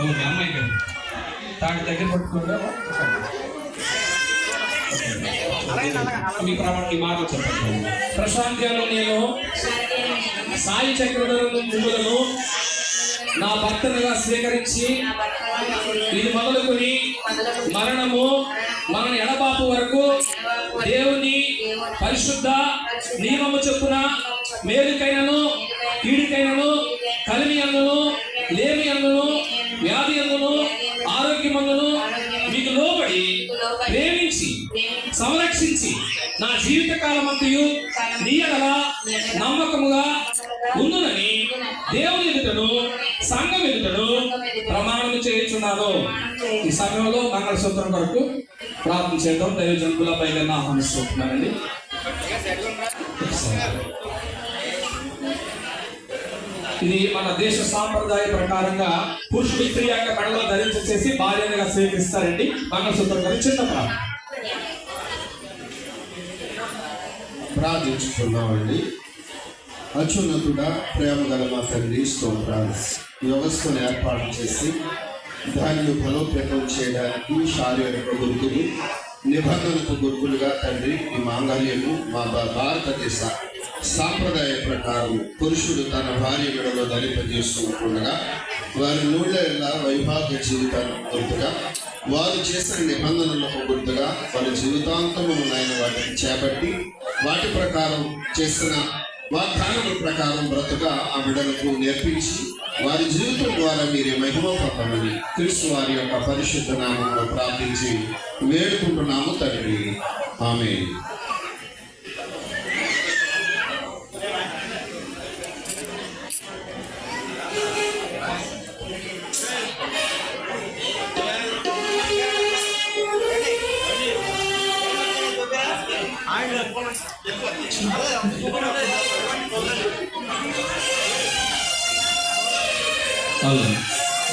అమ్మాయి గారు దాని దగ్గర పట్టుకుంటే మీ మాటలు చెప్పండి. ప్రశాంత్యాలు నేను సాయి చక్రధరులను నా భర్తనుగా స్వీకరించి ఇది మొదలుకొని మరణము మన ఎడబాపు వరకు దేవుని పరిశుద్ధ నియమము చొప్పున మేలుకైనను కీడుకైనను కలిమి అందును లేమి అందును వ్యాధి అందును ఆరోగ్యమందును మీకు లోబడి ప్రేమించి సంరక్షించి నా జీవిత కాలమంతయు నీ ఎడల నమ్మకముగా ఉండునని దేవుని ఎదుటను సంఘం ఎదుటను ప్రమాణం చేయుచున్నాను. ఈ సమయంలో మంగళసూత్రం కొరకు ప్రార్థన చేద్దాం. దైవజనుల పైగా ఆహ్వానిస్తున్నానండి. ఇది మన దేశ సాంప్రదాయ ప్రకారంగా పురుషుడు స్త్రీ యొక్క మెడలో ధరించేసి భార్యగా స్వీకరిస్తారండి. మంగళసూత్రం గారి చిన్న ప్రార్థించుకున్నామండి. అత్యున్నతుడా, ప్రేమ గల మా తండ్రి, స్తోత్రాలు. వ్యవస్థను ఏర్పాటు చేసి దానిని బలోపేతం చేయడానికి శారీరక గుర్తులు, నిబంధనకు గుర్తులుగా తండ్రి ఈ మాంగళ్యము మా భారతదేశ సాంప్రదాయ ప్రకారం పురుషుడు తన భార్య మెడలో ధరింపజేస్తుండగా వారి నూళ్ళ వైవాహిక జీవితానికి గుర్తుగా, వారు చేసిన నిబంధనలకు గుర్తుగా వారి జీవితాంతము ఆయన వాటిని చేపట్టి వాటి ప్రకారం చేసిన వాగ్దానముల ప్రకారం బ్రతుగా ఆ బిడ్డలకు నేర్పించి వారి జీవితం ద్వారా మీరే మహిమ పొందమని క్రీస్తు వారి యొక్క పరిశుద్ధ నామంలో ప్రార్థించి వేడుకుంటున్నాము తండ్రి. ఆమేన్.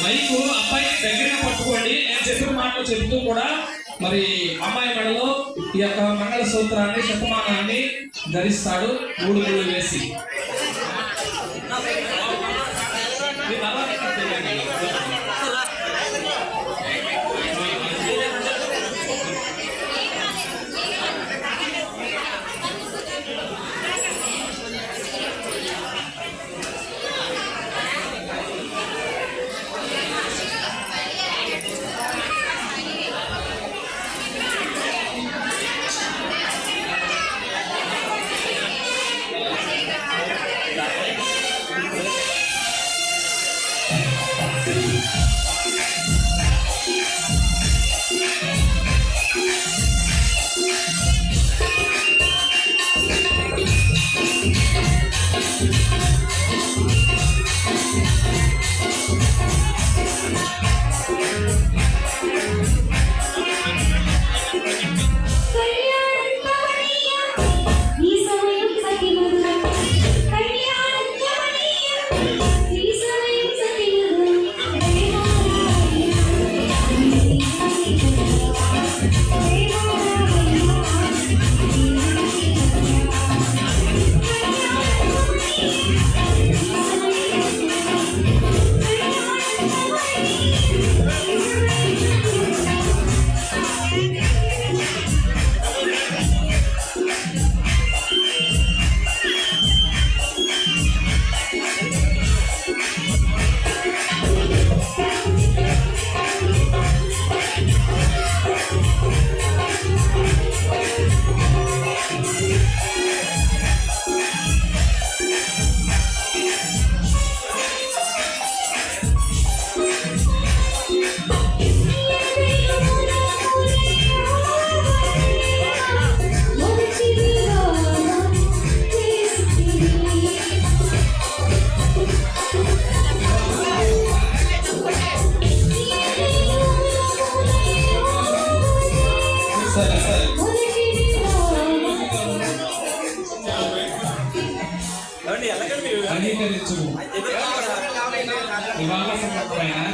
మైకు అబ్బాయి దగ్గరగా పట్టుకోండి. నేను చెప్పిన మాటలు చెబుతూ కూడా మరి అమ్మాయి మెడలో ఈ యొక్క మంగళ సూత్రాన్ని శతమానాన్ని ధరిస్తాడు 3 ముళ్ళు వేసి.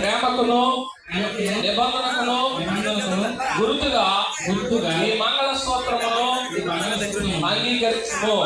ప్రేమకును నిబంధనకును గుర్తుగా ఈ మంగళ స్తోత్రమును అంగీకరించుము.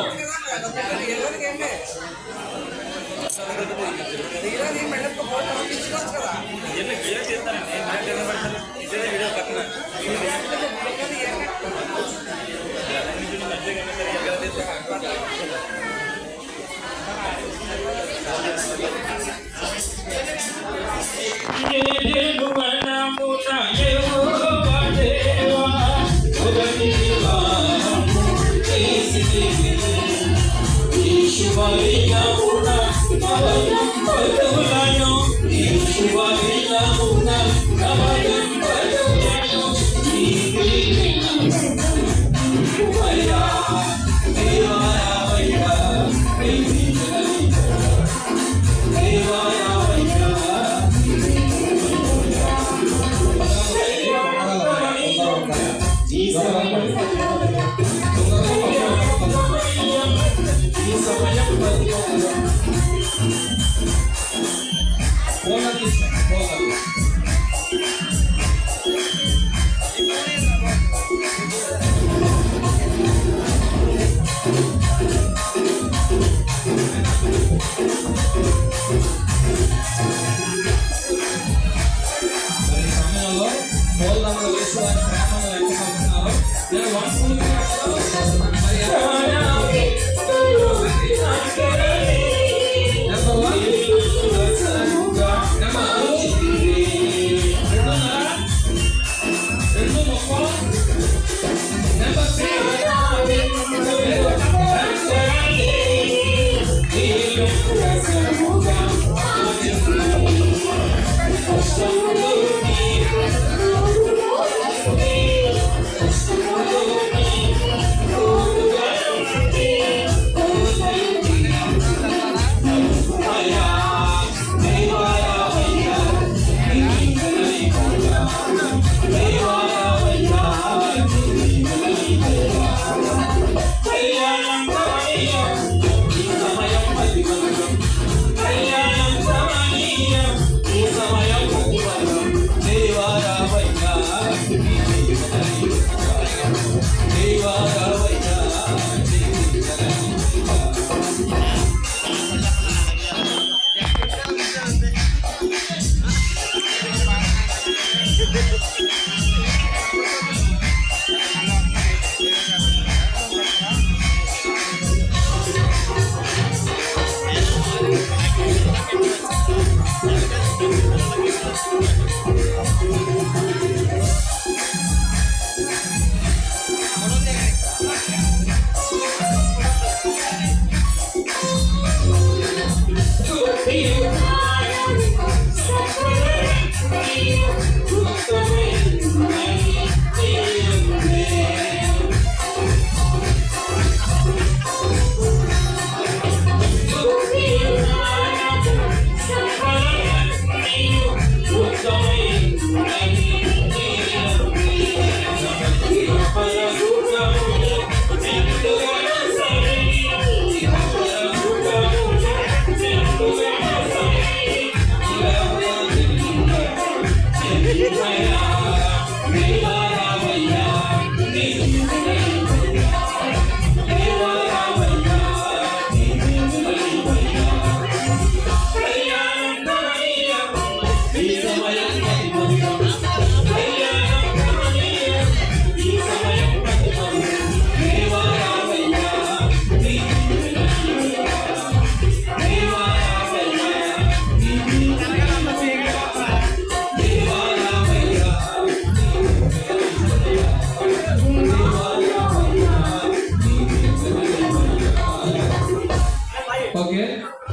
ఓకే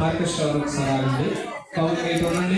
ఆర్కెస్ట్రా వరకు సార్ ఆగండి. కౌంట్ 8 ఉండండి.